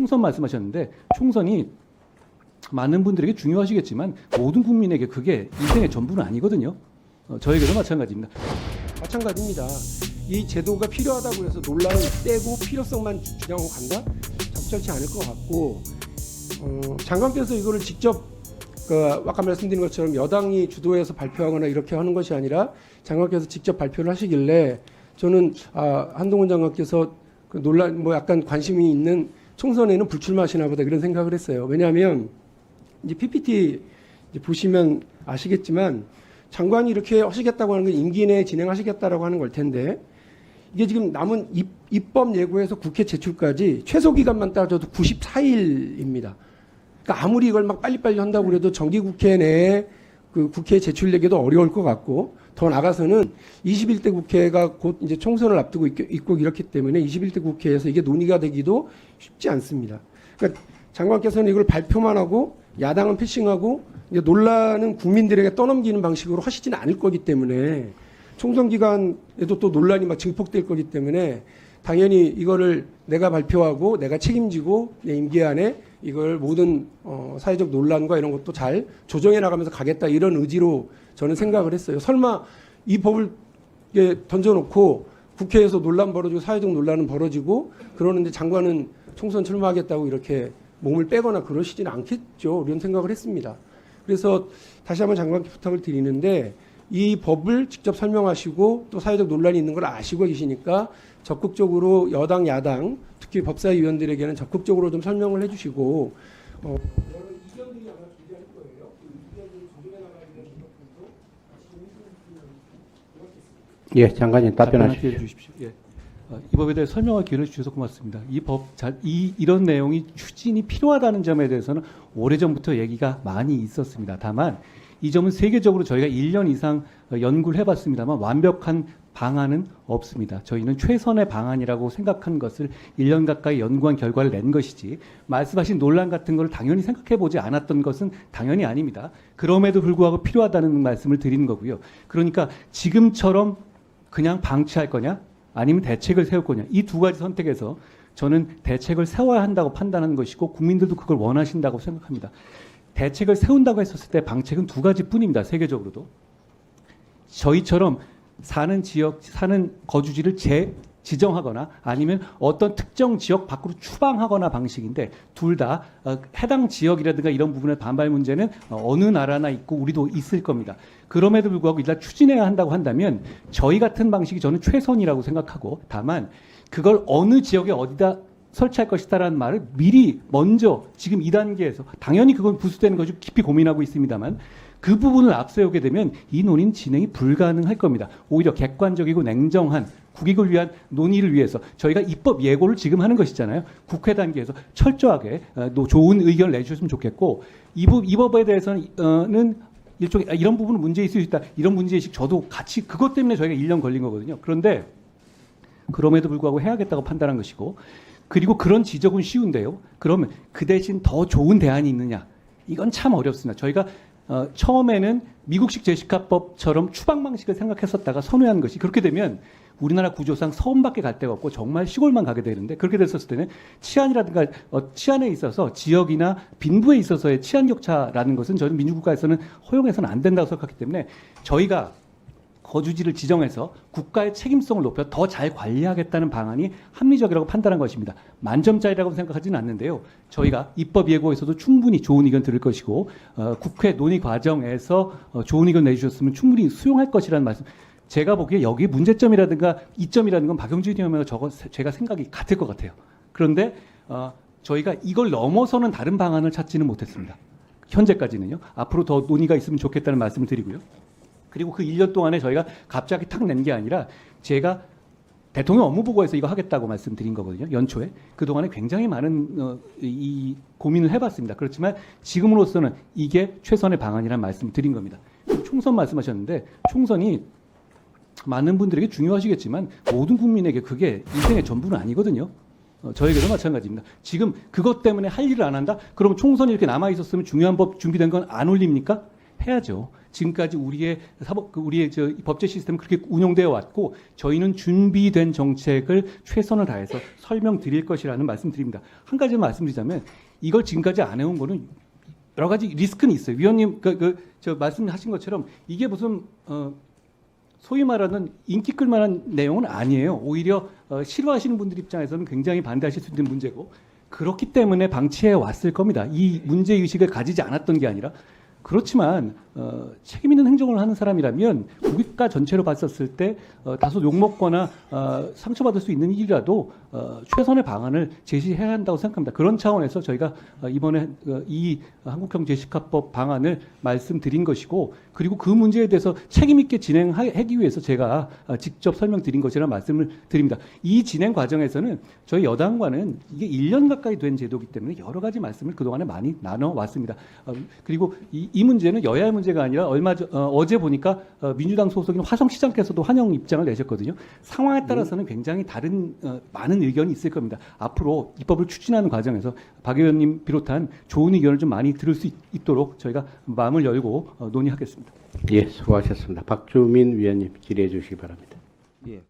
총선 말씀하셨는데 총선이 많은 분들에게 중요하시겠지만 모든 국민에게 그게 인생의 전부는 아니거든요. 저에게도 마찬가지입니다. 마찬가지입니다. 이 제도가 필요하다고 해서 논란을 떼고 필요성만 주장하고 간다? 적절치 않을 것 같고 장관께서 이거를 직접 아까 말씀드린 것처럼 여당이 주도해서 발표하거나 이렇게 하는 것이 아니라 장관께서 직접 발표를 하시길래 저는 한동훈 장관께서 그 논란 약간 관심이 있는 총선에는 불출마하시나 보다 그런 생각을 했어요. 왜냐하면 이제 PPT 이제 보시면 아시겠지만 장관이 이렇게 하시겠다고 하는 건 임기 내에 진행하시겠다라고 하는 걸 텐데 이게 지금 남은 입법 예고에서 국회 제출까지 최소 기간만 따져도 94일입니다. 그러니까 아무리 이걸 막 빨리빨리 한다고 해도 정기국회 내에 그 국회에 제출되기도 어려울 것 같고 더 나가서는 21대 국회가 곧 이제 총선을 앞두고 있고 이렇기 때문에 21대 국회에서 이게 논의가 되기도 쉽지 않습니다. 그러니까 장관께서는 이걸 발표만 하고 야당은 패싱하고 이제 논란은 국민들에게 떠넘기는 방식으로 하시지는 않을 거기 때문에 총선 기간에도 또 논란이 막 증폭될 거기 때문에 당연히 이거를 내가 발표하고 내가 책임지고 내 임기 안에 이걸 모든 사회적 논란과 이런 것도 잘 조정해 나가면서 가겠다 이런 의지로 저는 생각을 했어요. 설마 이 법을 던져놓고 국회에서 논란 벌어지고 사회적 논란은 벌어지고 그러는데 장관은 총선 출마하겠다고 이렇게 몸을 빼거나 그러시지는 않겠죠. 이런 생각을 했습니다. 그래서 다시 한번 장관께 부탁을 드리는데 이 법을 직접 설명하시고 또 사회적 논란이 있는 걸 아시고 계시니까 적극적으로 여당, 야당, 특히 법사위원들에게는 적극적으로 좀 설명을 해주시고 여러 이견들이 아마 존재할 거예요. 그 이견들을 조정해 나가야 되는 것들도 다시 예, 장관님 답변하십시오. 주십시오. 예. 이 법에 대해 설명할 기회를 주셔서 고맙습니다. 이런 내용이 추진이 필요하다는 점에 대해서는 오래전부터 얘기가 많이 있었습니다. 다만 이 점은 세계적으로 저희가 1년 이상 연구를 해봤습니다만 완벽한 방안은 없습니다. 저희는 최선의 방안이라고 생각한 것을 1년 가까이 연구한 결과를 낸 것이지 말씀하신 논란 같은 걸 당연히 생각해보지 않았던 것은 당연히 아닙니다. 그럼에도 불구하고 필요하다는 말씀을 드리는 거고요. 그러니까 지금처럼 그냥 방치할 거냐 아니면 대책을 세울 거냐 이 두 가지 선택에서 저는 대책을 세워야 한다고 판단하는 것이고 국민들도 그걸 원하신다고 생각합니다. 대책을 세운다고 했었을 때 방책은 두 가지뿐입니다. 세계적으로도. 저희처럼 사는 거주지를 지정하거나 아니면 어떤 특정 지역 밖으로 추방하거나 방식인데 둘 다 해당 지역이라든가 이런 부분의 반발 문제는 어느 나라나 있고 우리도 있을 겁니다. 그럼에도 불구하고 일단 추진해야 한다고 한다면 저희 같은 방식이 저는 최선이라고 생각하고 다만 그걸 어느 지역에 어디다 설치할 것이다라는 말을 미리 먼저 지금 2단계에서 당연히 그건 부수되는 것이 깊이 고민하고 있습니다만 그 부분을 앞세우게 되면 이 논의는 진행이 불가능할 겁니다. 오히려 객관적이고 냉정한 국익을 위한 논의를 위해서 저희가 입법 예고를 지금 하는 것이잖아요. 국회 단계에서 철저하게 좋은 의견을 내주셨으면 좋겠고 이 법에 대해서는 일종의 이런 부분은 문제 있을 수 있다. 이런 문제의식 저도 같이 그것 때문에 저희가 1년 걸린 거거든요. 그런데 그럼에도 불구하고 해야겠다고 판단한 것이고 그리고 그런 지적은 쉬운데요. 그러면 그 대신 더 좋은 대안이 있느냐? 이건 참 어렵습니다. 저희가 처음에는 미국식 제시카법처럼 추방 방식을 생각했었다가 선회한 것이 그렇게 되면 우리나라 구조상 서울밖에 갈 데가 없고 정말 시골만 가게 되는데 그렇게 됐었을 때는 치안이라든가 치안에 있어서 지역이나 빈부에 있어서의 치안 격차라는 것은 저는 민주국가에서는 허용해서는 안 된다고 생각하기 때문에 저희가 거주지를 지정해서 국가의 책임성을 높여 더 잘 관리하겠다는 방안이 합리적이라고 판단한 것입니다. 만점짜리라고 생각하지는 않는데요. 저희가 입법 예고에서도 충분히 좋은 의견 들을 것이고 국회 논의 과정에서 좋은 의견 내주셨으면 충분히 수용할 것이라는 말씀. 제가 보기에 여기 문제점이라든가 이점이라는 건 박영준 의원과 제가 생각이 같을 것 같아요. 그런데 저희가 이걸 넘어서는 다른 방안을 찾지는 못했습니다. 현재까지는요. 앞으로 더 논의가 있으면 좋겠다는 말씀을 드리고요. 그리고 그 1년 동안에 저희가 갑자기 탁 낸 게 아니라 제가 대통령 업무보고에서 이거 하겠다고 말씀드린 거거든요. 연초에. 그동안에 굉장히 많은 이 고민을 해봤습니다. 그렇지만 지금으로서는 이게 최선의 방안이라는 말씀을 드린 겁니다. 총선 말씀하셨는데 총선이 많은 분들에게 중요하시겠지만 모든 국민에게 그게 인생의 전부는 아니거든요. 저에게도 마찬가지입니다. 지금 그것 때문에 할 일을 안 한다? 그럼 총선이 이렇게 남아있었으면 중요한 법 준비된 건 안 올립니까? 해야죠. 지금까지 우리의 법제 시스템은 그렇게 운영되어 왔고 저희는 준비된 정책을 최선을 다해서 설명드릴 것이라는 말씀드립니다. 한 가지 말씀드리자면 이걸 지금까지 안 해온 거는 여러 가지 리스크는 있어요. 위원님 저 말씀하신 것처럼 이게 무슨 소위 말하는 인기 끌만한 내용은 아니에요. 오히려 싫어하시는 분들 입장에서는 굉장히 반대하실 수 있는 문제고 그렇기 때문에 방치해 왔을 겁니다. 이 문제 의식을 가지지 않았던 게 아니라 그렇지만 책임 있는 행정을 하는 사람이라면 국가 전체로 봤었을 때 다소 욕먹거나 상처받을 수 있는 일이라도 최선의 방안을 제시해야 한다고 생각합니다. 그런 차원에서 저희가 이번에 이 한국형제식화법 방안을 말씀드린 것이고 그리고 그 문제에 대해서 책임 있게 진행하기 위해서 제가 직접 설명드린 것이라 말씀을 드립니다. 이 진행 과정에서는 저희 여당과는 이게 1년 가까이 된 제도이기 때문에 여러 가지 말씀을 그동안에 많이 나눠왔습니다. 그리고 이 문제는 여야의 문제가 아니라 어제 보니까 민주당 소속인 화성시장께서도 환영 입장을 내셨거든요. 상황에 따라서는 굉장히 다른 많은 의견이 있을 겁니다. 앞으로 입법을 추진하는 과정에서 박 의원님 비롯한 좋은 의견을 좀 많이 들을 수 있도록 저희가 마음을 열고 논의하겠습니다. 예, 수고하셨습니다. 박주민 위원님 질의해 주시기 바랍니다. 예.